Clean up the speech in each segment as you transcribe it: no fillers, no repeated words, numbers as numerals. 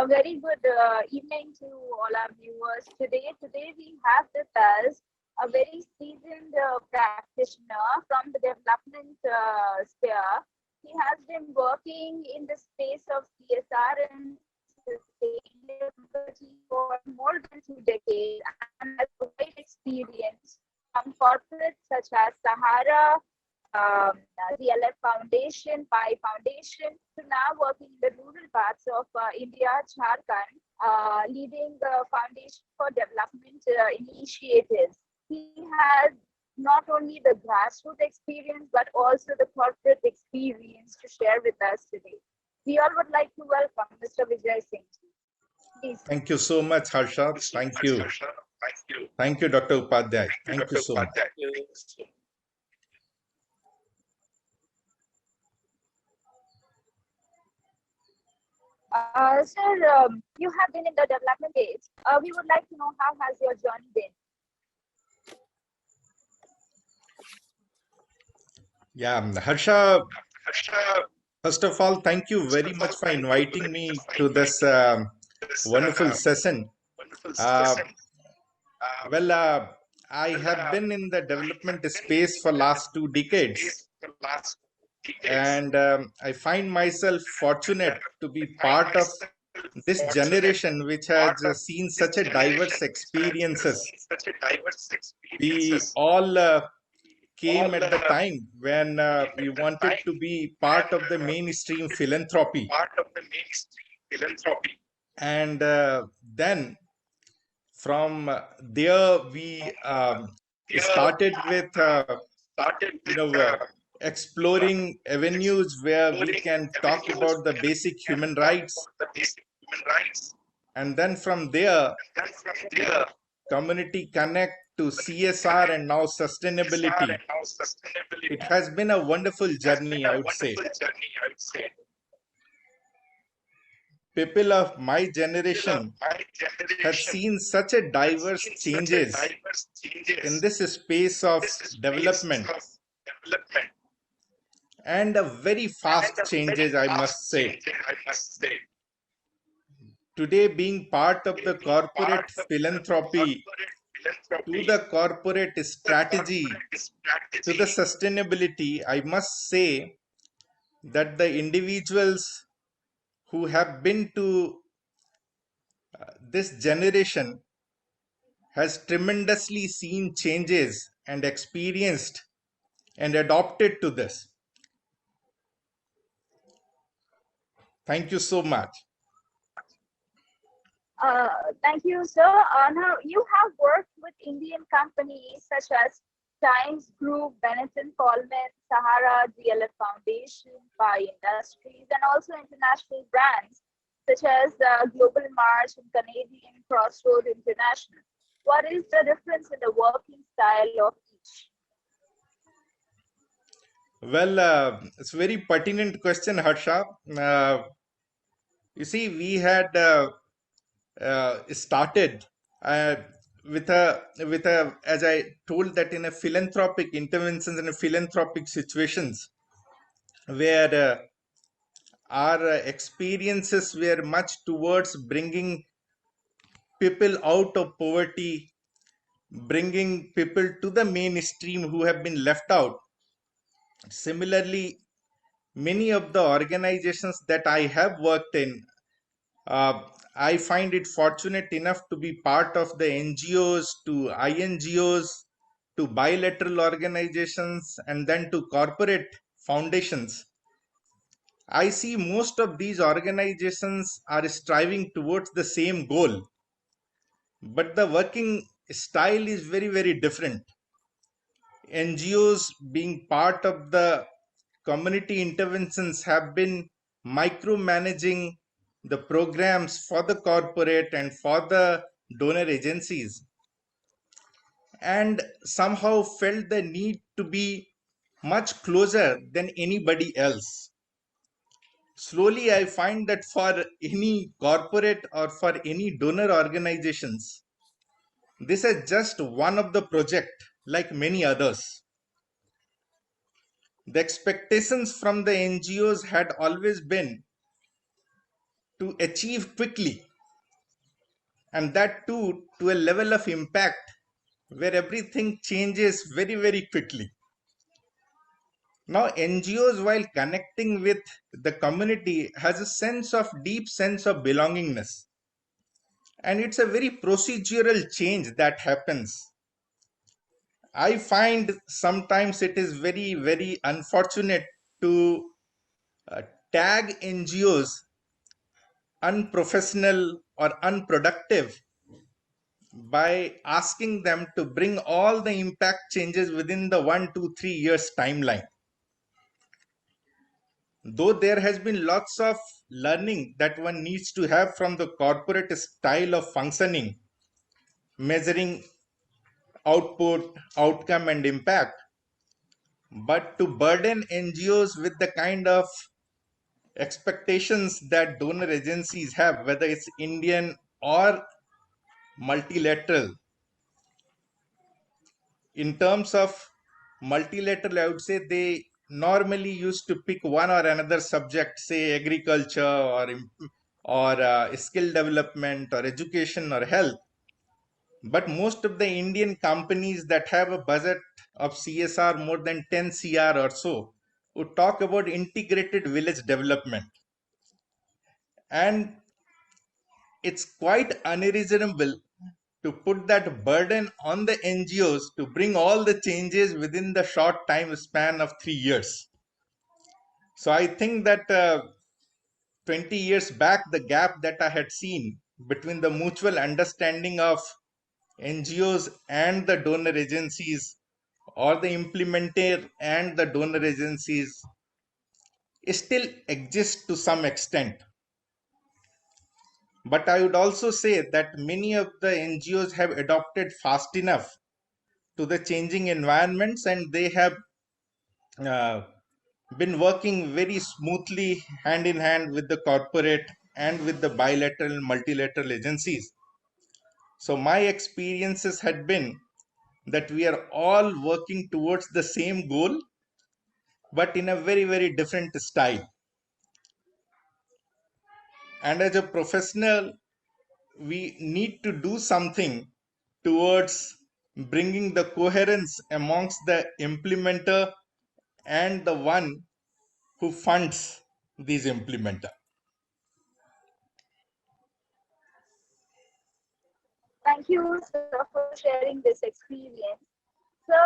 A very good evening to all our viewers Today we have with us a very seasoned practitioner from the development sphere. He has been working in the space of CSR and sustainability for more than 2 decades and has a wide experience from corporates such as Sahara, DLF Foundation, Pi Foundation, to now working in the rural parts of India, Jharkhand, leading the Foundation for Development initiatives. He has not only the grassroots experience, but also the corporate experience to share with us today. We all would like to welcome Mr. Vijay Singh. Please. Thank you so much, Harsha. Thank you. Thank you, Dr. Upadhyay. Thank you so much. Sir, you have been in the development phase. We would like to know how has your journey been? Yeah, Harsha, first of all, thank you very much for inviting me to this wonderful session. I have been in the development space for last 2 decades, and I find myself fortunate to be part of this generation which has seen such a diverse experiences. We all came at the time when we wanted to be part of the mainstream philanthropy. And then from there, we started with exploring avenues where we can talk about the basic human rights. And then from there, community connect to CSR and now sustainability. It has been a wonderful journey, I would say. People of my generation have seen such a diverse changes in this space of development, and a very fast changes, I must say. Today, being part of the corporate philanthropy, to the corporate strategy, to the sustainability, I must say that the individuals who have been to this generation has tremendously seen changes and experienced and adopted to this. Thank you so much. Thank you, sir. Now, you have worked with Indian companies such as Times Group, Benetton Coleman, Sahara, DLF Foundation, Pi Industries, and also international brands such as Global March and Canadian Crossroad International. What is the difference in the working style of each? Well, it's a very pertinent question, Harsha. You see, we had started with a, as I told, that in a philanthropic interventions and philanthropic situations where our experiences were much towards bringing people out of poverty, bringing people to the mainstream who have been left out. Similarly, many of the organizations that I have worked in, I find it fortunate enough to be part of the NGOs, to INGOs, to bilateral organizations, and then to corporate foundations. I see most of these organizations are striving towards the same goal, but the working style is very, very different. NGOs, being part of the community interventions, have been micromanaging the programs for the corporate and for the donor agencies, and somehow felt the need to be much closer than anybody else. Slowly, I find that for any corporate or for any donor organizations, this is just one of the project like many others. The expectations from the NGOs had always been to achieve quickly, and that too to a level of impact where everything changes very, very quickly. Now, NGOs, while connecting with the community, has a deep sense of belongingness. And it's a very procedural change that happens. I find sometimes it is very, very unfortunate to uh, tag NGOs unprofessional or unproductive by asking them to bring all the impact changes within the 1 to 3 years timeline. Though there has been lots of learning that one needs to have from the corporate style of functioning, measuring output, outcome, and impact, but to burden NGOs with the kind of expectations that donor agencies have, whether it's Indian or multilateral. In terms of multilateral, I would say they normally used to pick one or another subject, say agriculture or skill development or education or health. But most of the Indian companies that have a budget of CSR more than 10 CR or so would talk about integrated village development. And it's quite unreasonable to put that burden on the NGOs to bring all the changes within the short time span of 3 years. So I think that 20 years back, the gap that I had seen between the mutual understanding of NGOs and the donor agencies, or the implementer and the donor agencies, still exists to some extent. But I would also say that many of the NGOs have adopted fast enough to the changing environments, and they have uh, been working very smoothly hand in hand with the corporate and with the bilateral and multilateral agencies. So my experiences had been that we are all working towards the same goal, but in a very, very different style. And as a professional, we need to do something towards bringing the coherence amongst the implementer and the one who funds these implementer. Thank you, sir, for sharing this experience. So,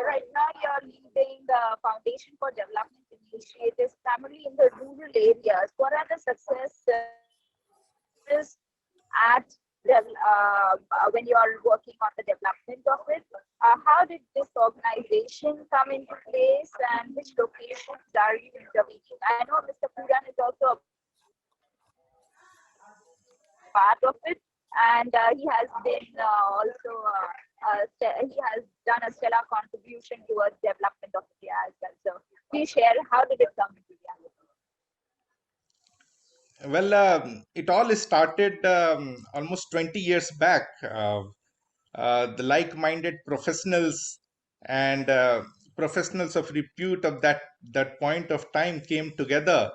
right now you're leading the Foundation for Development Initiatives primarily in the rural areas. What are the successes at when you are working on the development of it? How did this organization come into place, and which locations are you intervening? I know Mr. Puran is also a part of it, and he has been he has done a stellar contribution towards development of India as well. So please share, how did it come into reality? Well, it all started almost 20 years back. The like-minded professionals and professionals of repute of that point of time came together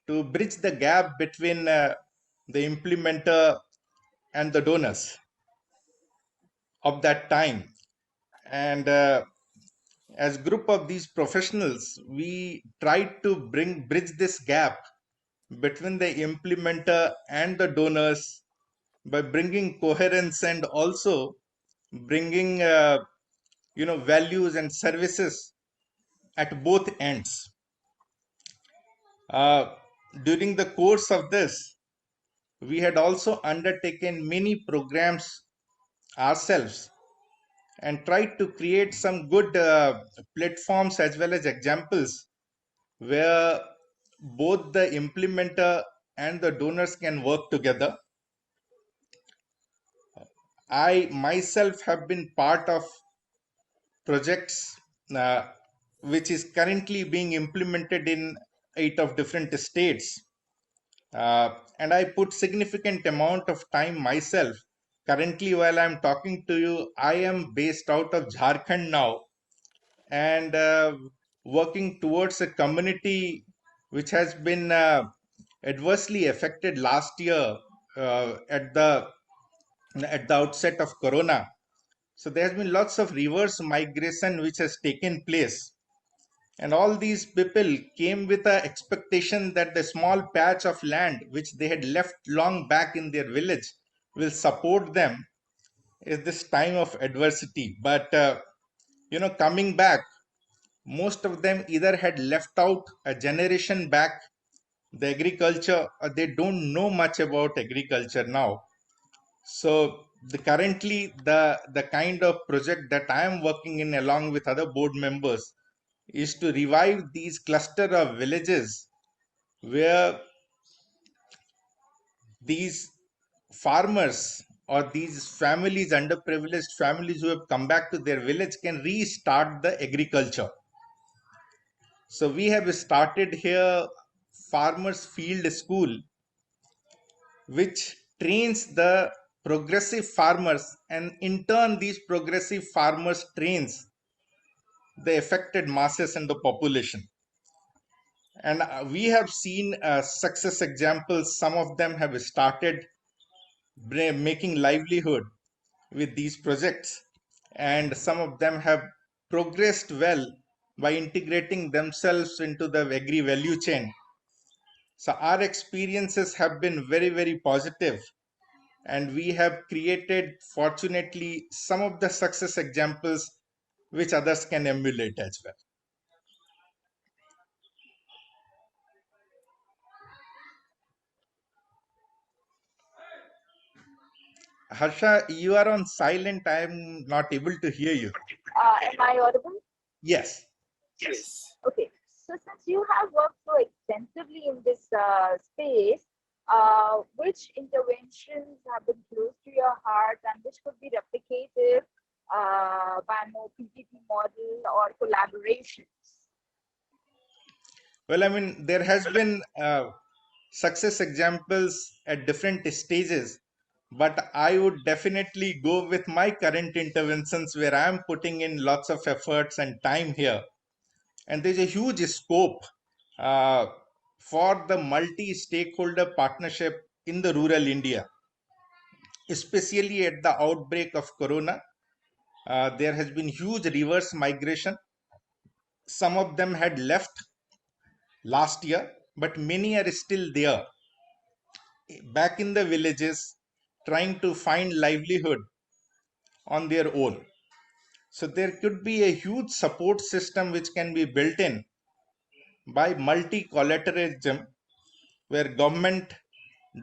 to bridge the gap between the implementer and the donors of that time. And as group of these professionals, we tried to bridge this gap between the implementer and the donors by bringing coherence and also bringing values and services at both ends. Uh, During the course of this, we had also undertaken many programs ourselves and tried to create some good platforms as well as examples where both the implementer and the donors can work together. I myself have been part of projects uh, which is currently being implemented in 8 of different states. And I put significant amount of time myself. Currently, while I'm talking to you, I am based out of Jharkhand now, and working towards a community which has been adversely affected last year at the outset of Corona. So there has been lots of reverse migration which has taken place. And all these people came with a expectation that the small patch of land which they had left long back in their village will support them in this time of adversity. But coming back, most of them either had left out a generation back the agriculture, or they don't know much about agriculture now. So the kind of project that I am working in along with other board members is to revive these cluster of villages where these farmers or these families, underprivileged families who have come back to their village, can restart the agriculture. So we have started here farmers field school which trains the progressive farmers, and in turn these progressive farmers trains the affected masses and the population. And we have seen success examples. Some of them have started making livelihood with these projects, and some of them have progressed well by integrating themselves into the agri value chain. So our experiences have been very, very positive, and we have created, fortunately, some of the success examples which others can emulate as well. Harsha, you are on silent. I am not able to hear you. Am I audible? Yes. Yes. Okay. So since you have worked so extensively in this space, which interventions have been close to your heart and which could be replicated by more PPP model or collaborations? Well, I mean, there has been success examples at different stages, but I would definitely go with my current interventions where I am putting in lots of efforts and time here. And there's a huge scope uh, for the multi-stakeholder partnership in the rural India, especially at the outbreak of Corona. There has been huge reverse migration. Some of them had left last year, but many are still there, back in the villages, trying to find livelihood on their own. So there could be a huge support system which can be built in by multi-collateralism, where government,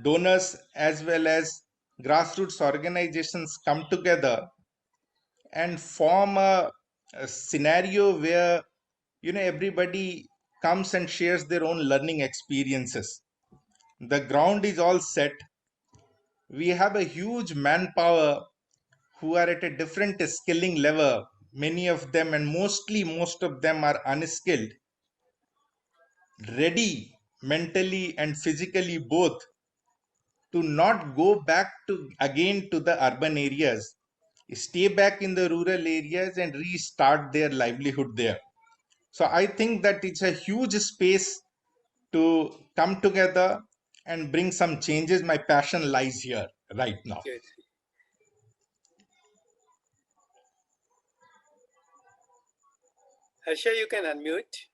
donors, as well as grassroots organizations come together and form a scenario where everybody comes and shares their own learning experiences. The ground is all set. We have a huge manpower who are at a different skilling level. Many of them, and mostly most of them, are unskilled, ready mentally and physically both to not go back to again to the urban areas, stay back in the rural areas and restart their livelihood there. So I think that it's a huge space to come together and bring some changes. My passion lies here right now. Good. Harsha, you can unmute.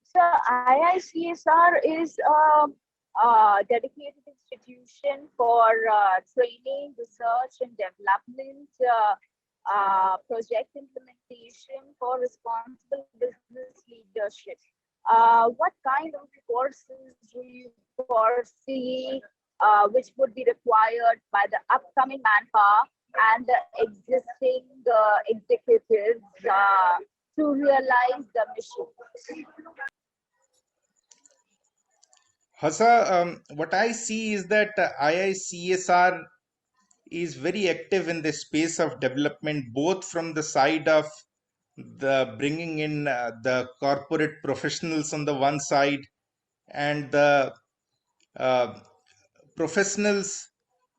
So IICSR is a dedicated institution for training, research, and development, project implementation for responsible business leadership. What kind of courses do you foresee which would be required by the upcoming manpower and the existing executives to realize the mission? Hasa, what I see is that IICSR is very active in the space of development, both from the side of the bringing in the corporate professionals on the one side, and the uh, professionals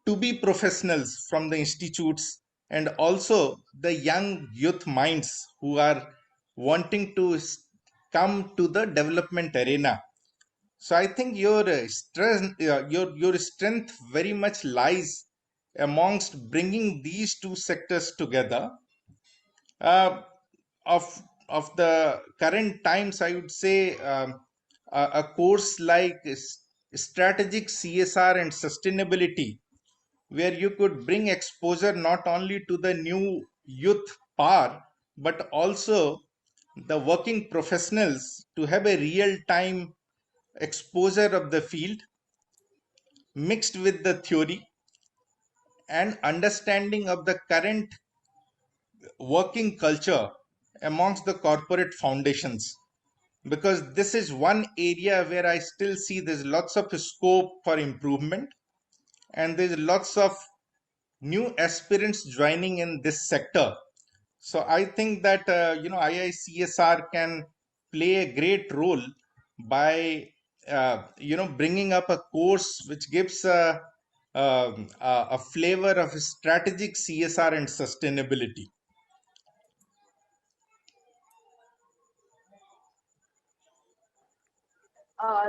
to be professionals from the institutes, and also the young youth minds who are wanting to come to the development arena. So I think your strength very much lies amongst bringing these two sectors together. Uh, of the current times, I would say a course like strategic CSR and sustainability, where you could bring exposure not only to the new youth power, but also the working professionals to have a real time exposure of the field mixed with the theory and understanding of the current working culture amongst the corporate foundations. Because this is one area where I still see there's lots of scope for improvement, and there's lots of new aspirants joining in this sector. So I think that IICSR can play a great role by bringing up a course which gives a flavor of strategic CSR and sustainability.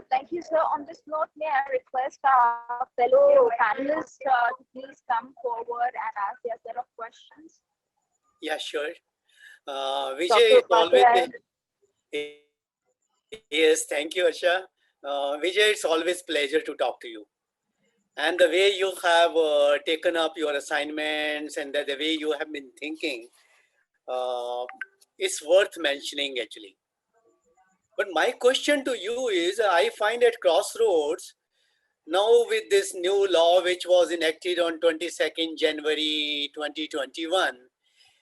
Thank you, sir. On this note, may I request our fellow panelists to please come forward and ask their set of questions? Yeah, sure. Vijay, Dr. it's always Upadhyay. yes. Thank you, Asha. Vijay, it's always pleasure to talk to you. And the way you have taken up your assignments and the way you have been thinking, uh, it's worth mentioning actually. But my question to you is, I find at Crossroads now with this new law which was enacted on 22nd January 2021.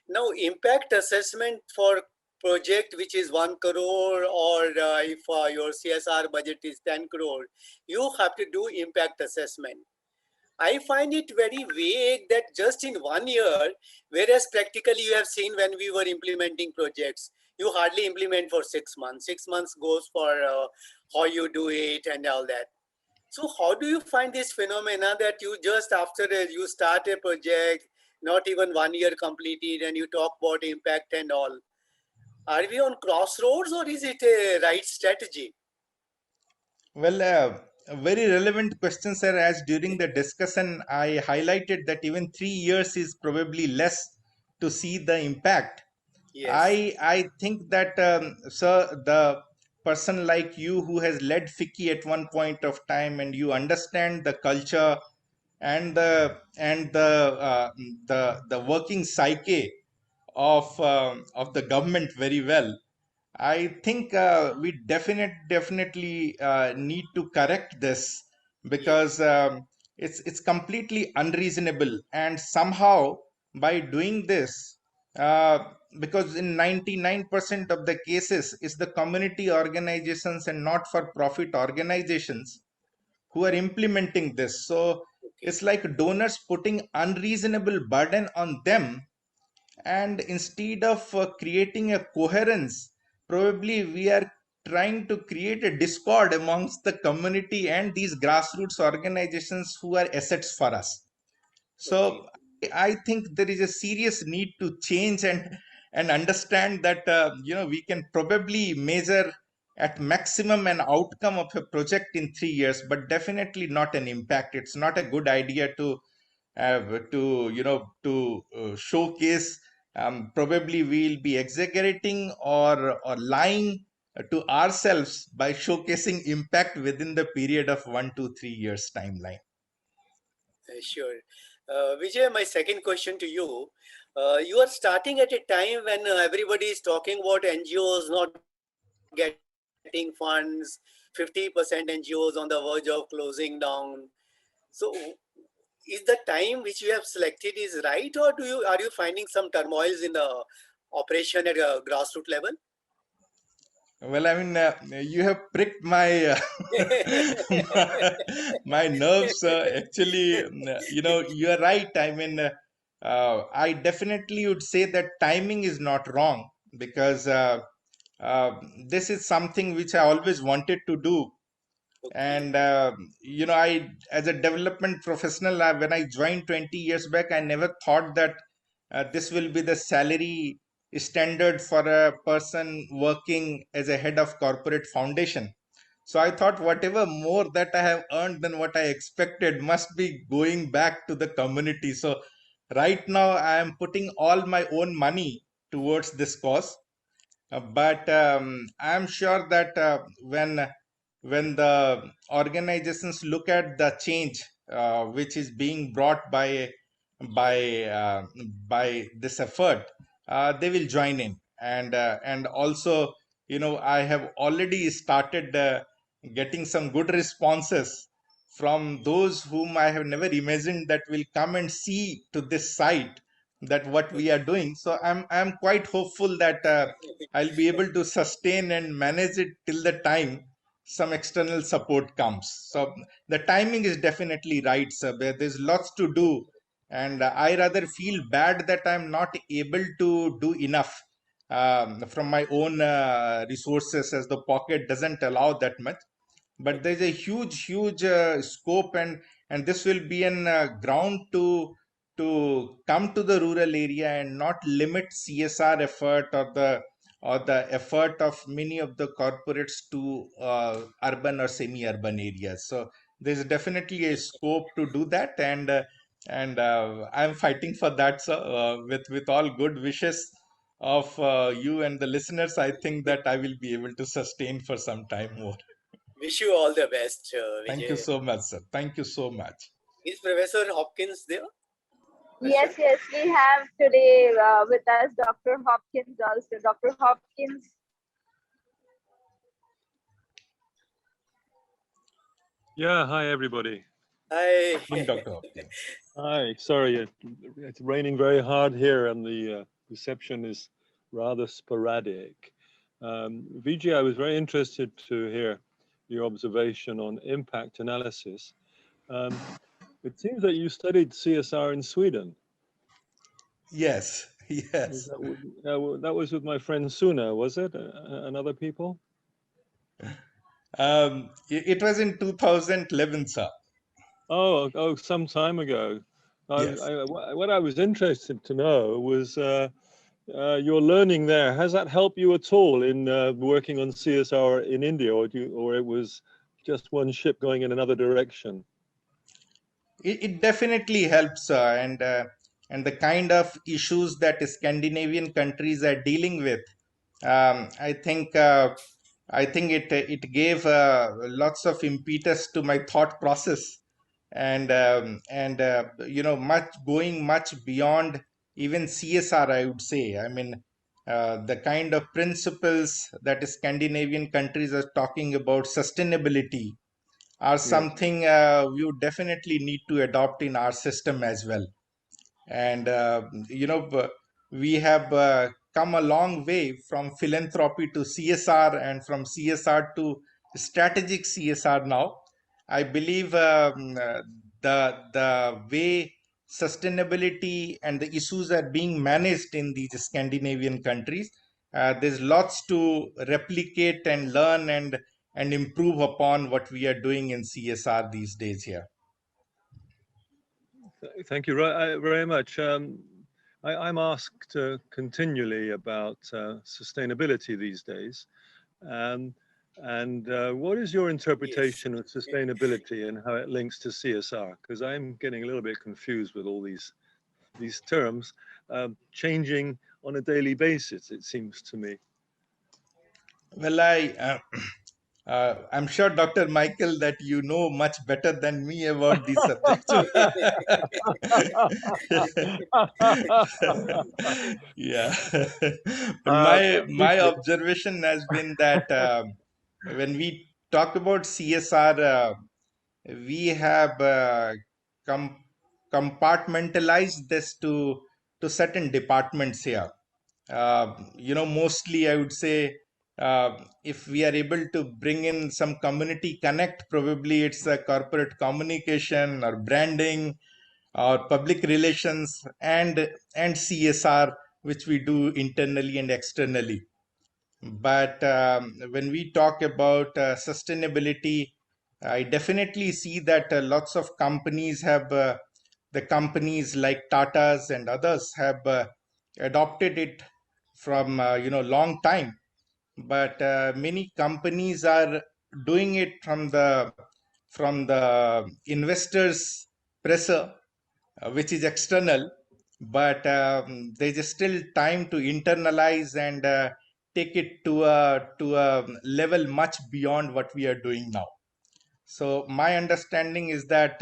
Now, impact assessment for project which is 1 crore, or if your CSR budget is 10 crore, you have to do impact assessment. I find it very vague that just in 1 year, whereas practically you have seen when we were implementing projects, you hardly implement for 6 months. 6 months goes for how you do it and all that. So how do you find this phenomena that you just after you start a project, not even 1 year completed, and you talk about impact and all? Are we on crossroads or is it a right strategy? Well, a very relevant question, sir. As during the discussion, I highlighted that even 3 years is probably less to see the impact. Yes. I think that, sir, the person like you who has led FICCI at one point of time, and you understand the culture and the working psyche of the government very well. I think we definitely need to correct this, because Yes. it's completely unreasonable. And somehow by doing this, because in 99% of the cases, it's the community organizations and not for profit organizations who are implementing this. So Okay. it's like donors putting unreasonable burden on them, and instead of creating a coherence, probably we are trying to create a discord amongst the community and these grassroots organizations who are assets for us. Okay. So I think there is a serious need to change and understand that we can probably measure at maximum an outcome of a project in 3 years, but definitely not an impact. It's not a good idea to showcase. Probably we'll be exaggerating or lying to ourselves by showcasing impact within the period of 1 to 3 years timeline. Sure. Vijay, my second question to you. You are starting at a time when everybody is talking about NGOs not getting funds, 50% NGOs on the verge of closing down. So, is the time which you have selected is right, or are you finding some turmoils in the operation at a grassroots level? Well, I mean, you have pricked my nerves. Actually, you are right. I mean, I definitely would say that timing is not wrong, because uh, this is something which I always wanted to do. Okay. And I, as a development professional, when I joined 20 years back, I never thought that this will be the salary standard for a person working as a head of corporate foundation. So I thought whatever more that I have earned than what I expected must be going back to the community. So right now I am putting all my own money towards this cause. But I'm sure that when the organizations look at the change which is being brought by uh, by this effort, they will join in. And also, I have already started getting some good responses from those whom I have never imagined that will come and see to this site that what we are doing. So I'm quite hopeful that I'll be able to sustain and manage it till the time some external support comes. So the timing is definitely right, sir. There's lots to do, and I rather feel bad that I'm not able to do enough from my own resources, as the pocket doesn't allow that much. But there's a huge scope, and this will be an ground to come to the rural area and not limit CSR effort or the effort of many of the corporates to urban or semi-urban areas. So there's definitely a scope to do that, and I'm fighting for that, sir. With all good wishes of you and the listeners, I think that I will be able to sustain for some time more. Wish you all the best, Thank you Vijay. so much, sir. Thank you so much. Is Professor Hopkins there? Yes, yes, we have today with us Dr. Hopkins also. Dr. Hopkins. Yeah, hi everybody. Hi. Dr. Hopkins. Hi, sorry, it's raining very hard here and the reception is rather sporadic. Vijay, I was very interested to hear your observation on impact analysis. It seems that you studied CSR in Sweden. Yes, yes. That was with my friend Suna, was it? And other people? It was in 2011, sir. Oh, some time ago. Yes. What I was interested to know was your learning there. Has that helped you at all in working on CSR in India, or it was just one ship going in another direction? It definitely helps, and the kind of issues that Scandinavian countries are dealing with. I think it gave lots of impetus to my thought process, and much beyond even CSR, I would say. I mean, the kind of principles that Scandinavian countries are talking about, sustainability, are Yes. something we would definitely need to adopt in our system as well. And we have come a long way from philanthropy to CSR, and from CSR to strategic CSR now. I believe the way sustainability and the issues are being managed in these Scandinavian countries, there's lots to replicate and learn and improve upon what we are doing in CSR these days here. Thank you very much. I'm asked continually about sustainability these days. And what is your interpretation of sustainability and how it links to CSR? Because I'm getting a little bit confused with all these terms changing on a daily basis, it seems to me. Well, I'm sure, Dr. Michael, that you know much better than me about these subjects. Yeah. But my observation has been that when we talk about CSR, we have compartmentalized this to certain departments here. Mostly I would say, if we are able to bring in some community connect, probably it's a corporate communication or branding or public relations and CSR, which we do internally and externally. But when we talk about sustainability, I definitely see that lots of companies have, the companies like Tata's and others have adopted it from long time. But many companies are doing it from the investors' pressure, which is external, but there is still time to internalize and take it to a level much beyond what we are doing now. So my understanding is that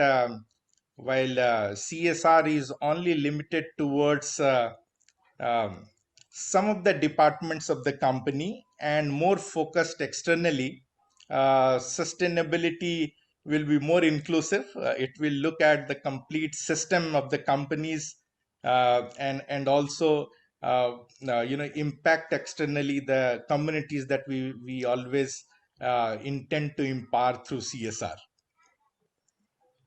while CSR is only limited towards um, some of the departments of the company and more focused externally, sustainability will be more inclusive. It will look at the complete system of the companies, and also impact externally the communities that we always intend to empower through CSR.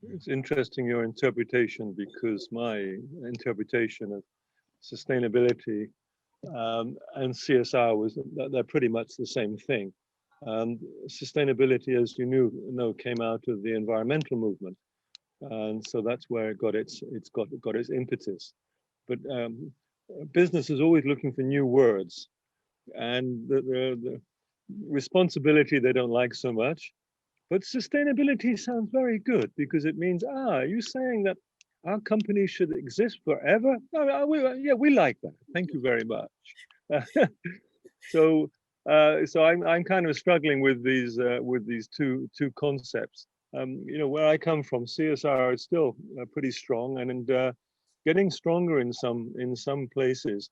It's interesting your interpretation, because my interpretation of sustainability and CSR was that they're pretty much the same thing. Sustainability, as you know, came out of the environmental movement, and so that's where it got its impetus. But business is always looking for new words, and the responsibility they don't like so much. But sustainability sounds very good, because it means, are you saying that our company should exist forever? Yeah, we like that. Thank you very much. So I'm kind of struggling with these two concepts. Where I come from, CSR is still pretty strong, and getting stronger in some places,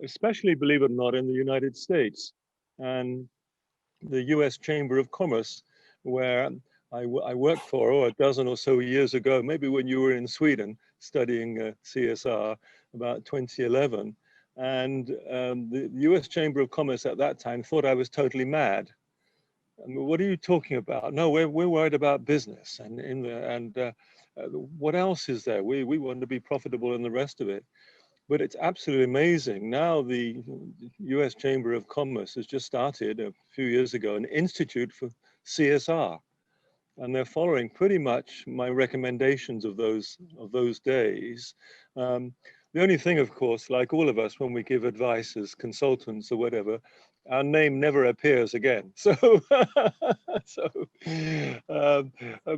especially, believe it or not, in the United States and the U.S. Chamber of Commerce, where I worked for a dozen or so years ago, maybe when you were in Sweden studying CSR, about 2011. And the U.S. Chamber of Commerce at that time thought I was totally mad. I mean, what are you talking about? No, we're worried about business, and what else is there? We want to be profitable and the rest of it. But it's absolutely amazing. Now the US Chamber of Commerce has just started a few years ago an institute for CSR, and they're following pretty much my recommendations of those days. The only thing, of course, like all of us, when we give advice as consultants or whatever, our name never appears again. So, I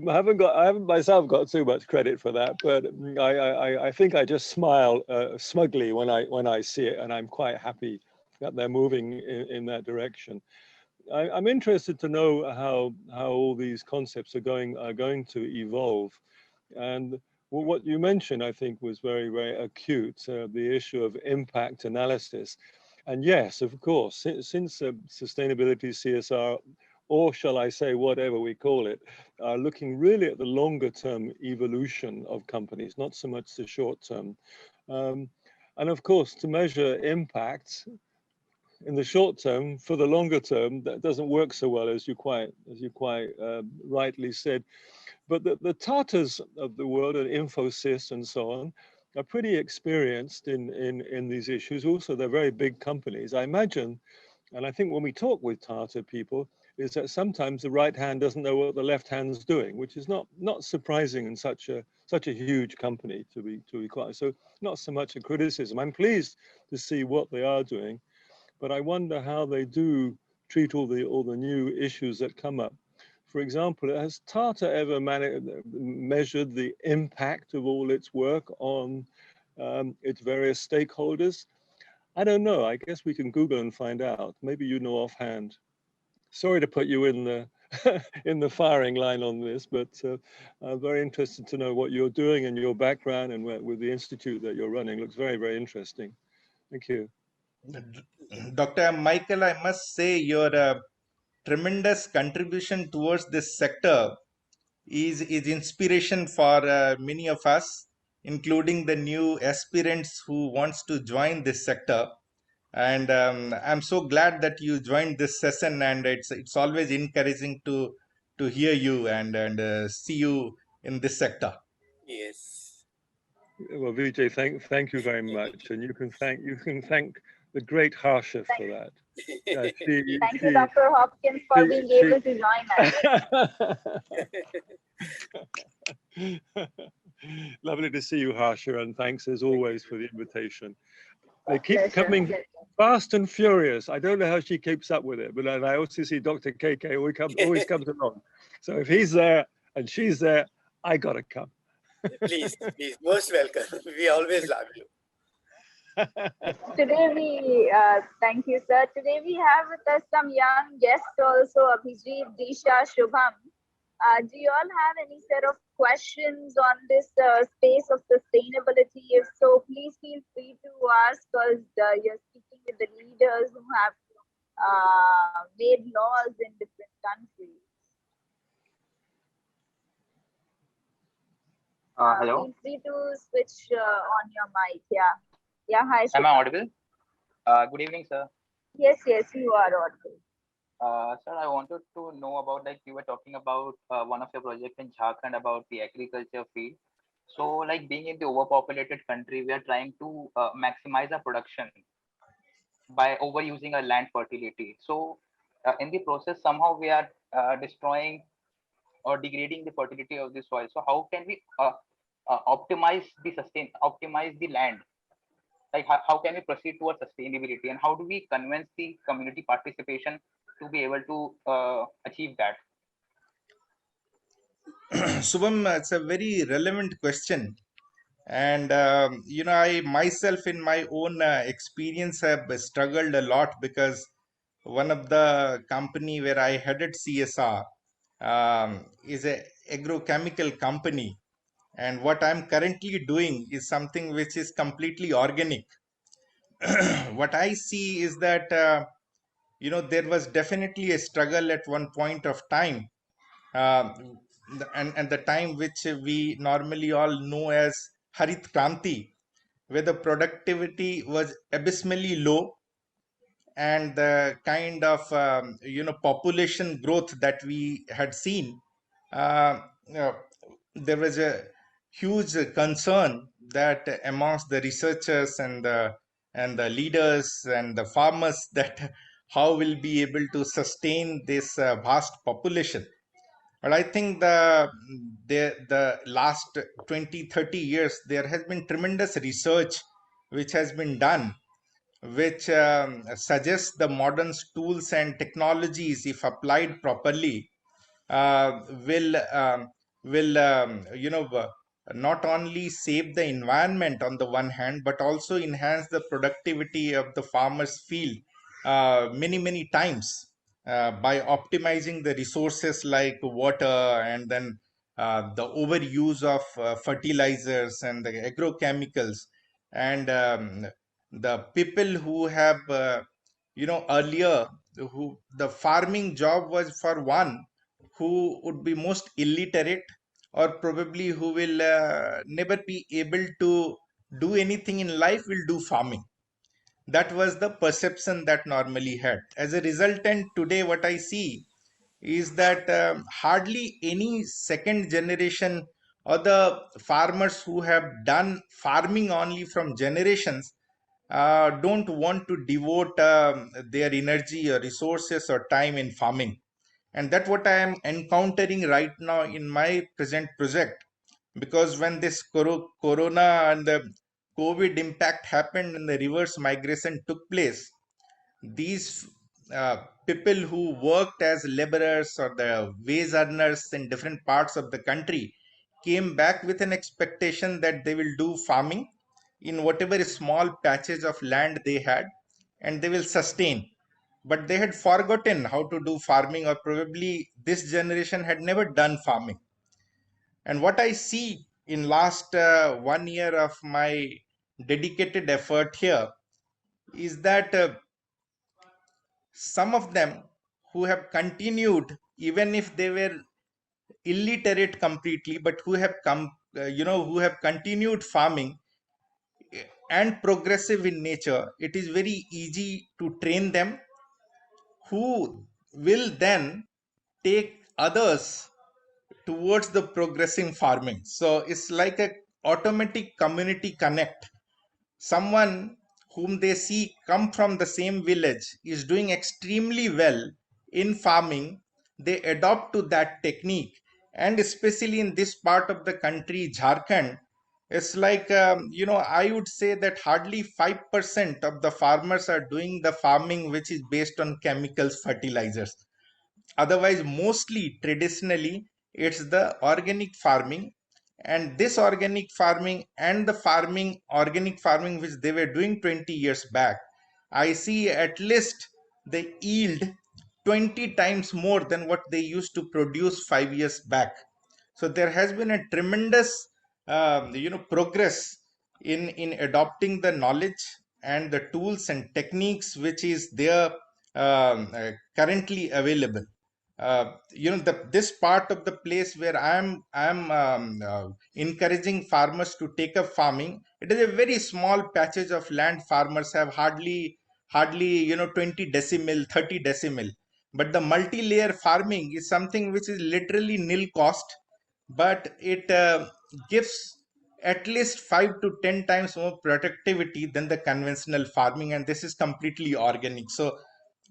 haven't myself got too much credit for that, but I think I just smile smugly when I see it, and I'm quite happy that they're moving in that direction. I'm interested to know how all these concepts are going to evolve, and what you mentioned, I think, was very, very acute, the issue of impact analysis. And yes, of course, since sustainability, CSR, or shall I say whatever we call it, are looking really at the longer term evolution of companies, not so much the short term. And of course, to measure impact in the short term, for the longer term, that doesn't work so well, as you quite rightly said. But the Tatas of the world, and Infosys and so on, are pretty experienced in these issues. Also, they're very big companies. I imagine, and I think when we talk with Tata people, is that sometimes the right hand doesn't know what the left hand's doing, which is not surprising in such a huge company, to be quite. So not so much a criticism. I'm pleased to see what they are doing, but I wonder how they do treat all the new issues that come up. For example, has Tata ever measured the impact of all its work on its various stakeholders? I don't know. I guess we can Google and find out. Maybe you know offhand. Sorry to put you in the in the firing line on this, but I'm very interested to know what you're doing and your background, and with the institute that you're running. Looks very, very interesting. Thank you. Dr. Michael, I must say your tremendous contribution towards this sector is inspiration for many of us, including the new aspirants who wants to join this sector. And I'm so glad that you joined this session, and it's always encouraging to hear you and see you in this sector. Yes. Well, Vijay, thank you very much, and you can thank the great Harsha for that. Thank you, Dr. Hopkins, for being able to join us. Lovely to see you, Harsha, and thanks as always for the invitation. They keep coming fast and furious. I don't know how she keeps up with it, but I also see Dr. KK always comes along. So if he's there and she's there, I gotta come. Please, most welcome. We always love you. Today we, thank you, sir. Today we have with us some young guests also, Abhijit, Disha, Shubham. Do you all have any set of questions on this space of sustainability? If so, please feel free to ask, because you're speaking with the leaders who have made laws in different countries. Hello. Feel free to switch on your mic. Yeah, hi. Am I audible? Good evening, sir. Yes, you are audible. Sir, I wanted to know about, like, you were talking about one of your projects in Jharkhand about the agriculture field. So, like, being in the overpopulated country, we are trying to maximize our production by overusing our land fertility. So, in the process, somehow we are destroying or degrading the fertility of the soil. So, how can we optimize the land? Like, how can we proceed towards sustainability, and how do we convince the community participation to be able to achieve that? Subham, it's a very relevant question. And, I myself in my own experience have struggled a lot, because one of the company where I headed CSR is a agrochemical company. And what I'm currently doing is something which is completely organic. What I see is that, there was definitely a struggle at one point of time, and the time which we normally all know as Harit Kranti, where the productivity was abysmally low, and the kind of population growth that we had seen, uh, uh, there was a huge concern that amongst the researchers and the leaders and the farmers, that how will be able to sustain this vast population. But I think the last 20-30 years there has been tremendous research which has been done, which suggests the modern tools and technologies, if applied properly, uh, will um, will not only save the environment on the one hand, but also enhance the productivity of the farmers field many times, by optimizing the resources like water, and then the overuse of fertilizers and the agrochemicals. And the people who have earlier, who the farming job was for one who would be most illiterate, or probably who will never be able to do anything in life, will do farming. That was the perception that normally had. As a resultant, today what I see is that hardly any second generation, or the farmers who have done farming only from generations, don't want to devote their energy or resources or time in farming. And that's what I am encountering right now in my present project. Because when this corona and the COVID impact happened and the reverse migration took place, these people who worked as laborers or the wage earners in different parts of the country came back with an expectation that they will do farming in whatever small patches of land they had, and they will sustain. But they had forgotten how to do farming, or probably this generation had never done farming. And what I see in last 1 year of my dedicated effort here is that some of them who have continued, even if they were illiterate completely, but who have who have continued farming and progressive in nature, it is very easy to train them, who will then take others towards the progressing farming. So it's like a automatic community connect. Someone whom they see come from the same village is doing extremely well in farming, they adopt to that technique. And especially in this part of the country, Jharkhand, It's like, I would say that hardly 5% of the farmers are doing the farming which is based on chemicals, fertilizers. Otherwise, mostly traditionally, it's the organic farming. And this organic farming and the organic farming which they were doing 20 years back, I see at least they yield 20 times more than what they used to produce 5 years back. So there has been a tremendous progress in adopting the knowledge and the tools and techniques which is there currently available. This part of the place where I am encouraging farmers to take up farming. It is a very small patches of land. Farmers have hardly 20 decimal, 30 decimal. But the multi-layer farming is something which is literally nil cost, but it gives at least 5 to 10 times more productivity than the conventional farming, and this is completely organic. So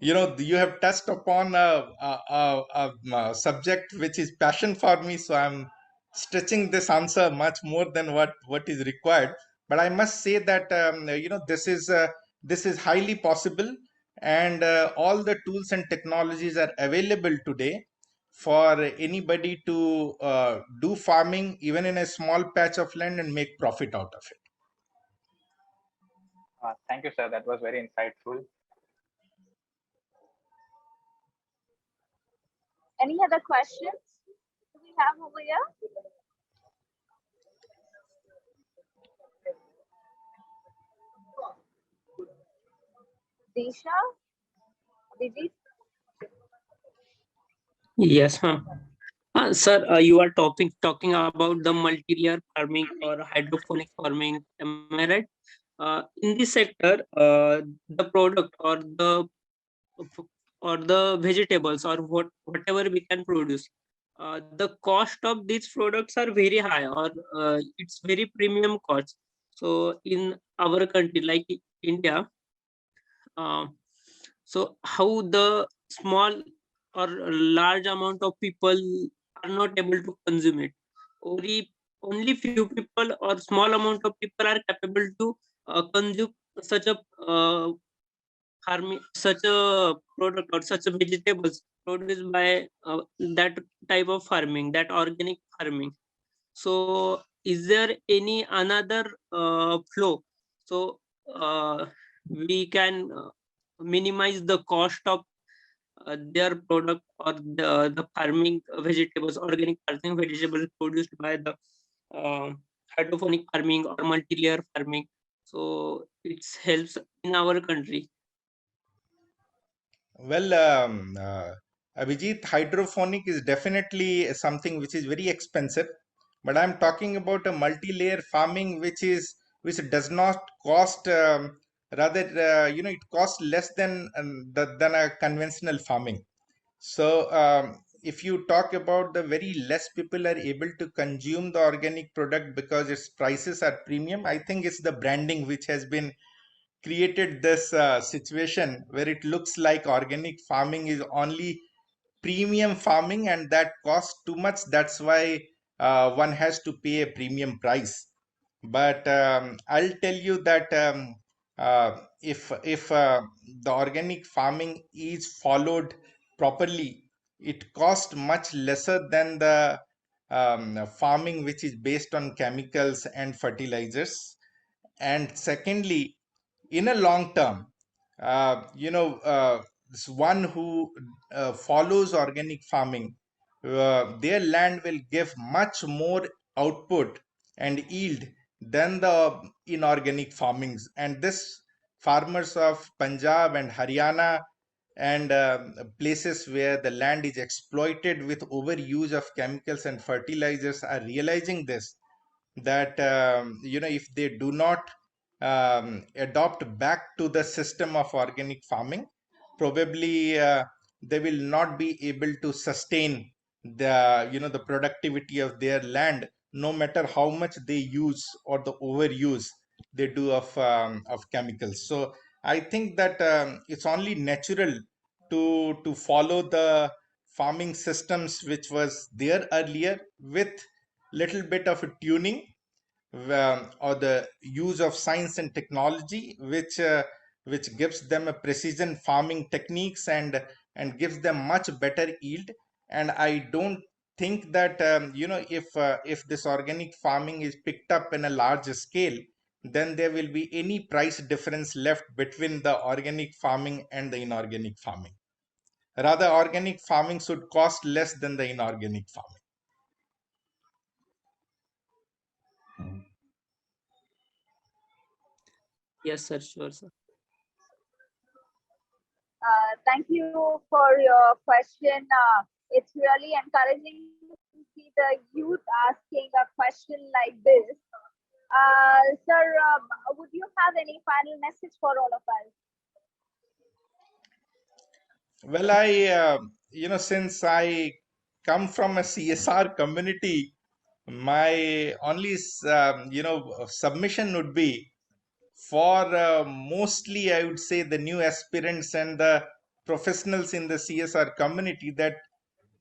you have touched upon a subject which is passion for me, so I'm stretching this answer much more than what is required. But I must say that this is highly possible, and all the tools and technologies are available today for anybody to do farming even in a small patch of land and make profit out of it. Thank you, sir. That was very insightful. Any other questions do we have over here? Disha? Vijay? Yes, ma'am. Sir, you are talking about the multi-layer farming or hydroponic farming. Am I right? In this sector, the product or the vegetables or whatever we can produce, the cost of these products are very high, or it's very premium cost. So in our country like India, uh, so how the small or large amount of people are not able to consume it? Only few people or small amount of people are capable to consume such a such a product or such a vegetables produced by that type of farming, that organic farming. So is there any another flow, so we can minimize the cost of their product, or the farming vegetables, organic farming vegetables produced by the uh, hydroponic farming or multi-layer farming, so it helps in our country? Well, Abhijit, hydroponic is definitely something which is very expensive, but I'm talking about a multi-layer farming which does not cost, rather, it costs less than a conventional farming. So, if you talk about the very less people are able to consume the organic product because its prices are premium, I think it's the branding which has been created this situation where it looks like organic farming is only premium farming and that costs too much. That's why one has to pay a premium price. But I'll tell you that if the organic farming is followed properly, it costs much lesser than the farming which is based on chemicals and fertilizers. And secondly, in a long term, this one who follows organic farming, their land will give much more output and yield than the inorganic farmings. And this farmers of Punjab and Haryana and places where the land is exploited with overuse of chemicals and fertilizers are realizing this, that if they do not adopt back to the system of organic farming, probably they will not be able to sustain the productivity of their land, no matter how much they use or the overuse they do of chemicals. So I think that it's only natural to follow the farming systems which was there earlier with little bit of a tuning, or the use of science and technology, which gives them a precision farming techniques and gives them much better yield. And I don't think that if this organic farming is picked up in a large scale, then there will be any price difference left between the organic farming and the inorganic farming. Rather, organic farming should cost less than the inorganic farming. Yes, sir. Sure, sir. Thank you for your question. It's really encouraging to see the youth asking a question like this. Sir, would you have any final message for all of us? Well, since I come from a CSR community, my only, submission would be for mostly, I would say, the new aspirants and the professionals in the CSR community that,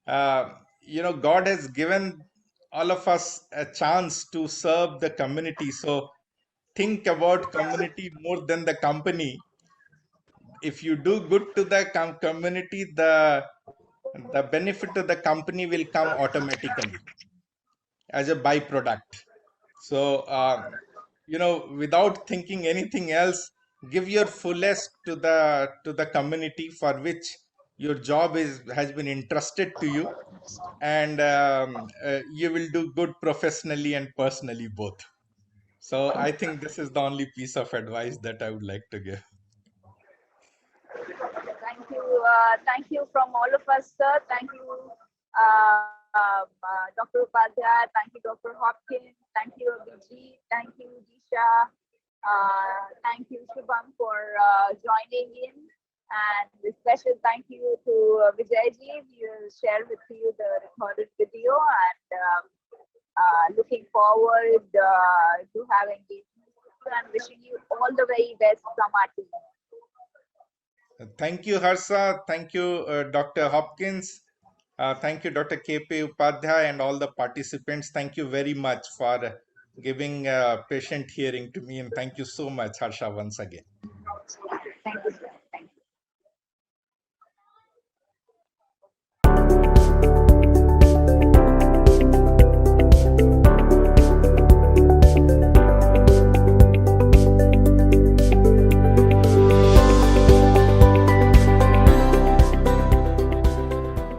God has given all of us a chance to serve the community. So think about community more than the company. If you do good to the community, the benefit to the company will come automatically as a byproduct. So, without thinking anything else, give your fullest to the community for which your job has been entrusted to you, and you will do good professionally and personally both. So, I think this is the only piece of advice that I would like to give. Thank you. Thank you from all of us, sir. Thank you, Dr. Upadhyay. Thank you, Dr. Hopkins. Thank you, Abhijit. Thank you, Disha. Thank you, Shubham, for joining in. And a special thank you to Vijayji. We will share with you the recorded video, and looking forward to have engagement with you and wishing you all the very best from our team. Thank you, Harsha. Thank you, Dr. Hopkins. Thank you, Dr. K.P. Upadhyay, and all the participants. Thank you very much for giving patient hearing to me. And thank you so much, Harsha, once again. Thank you, sir.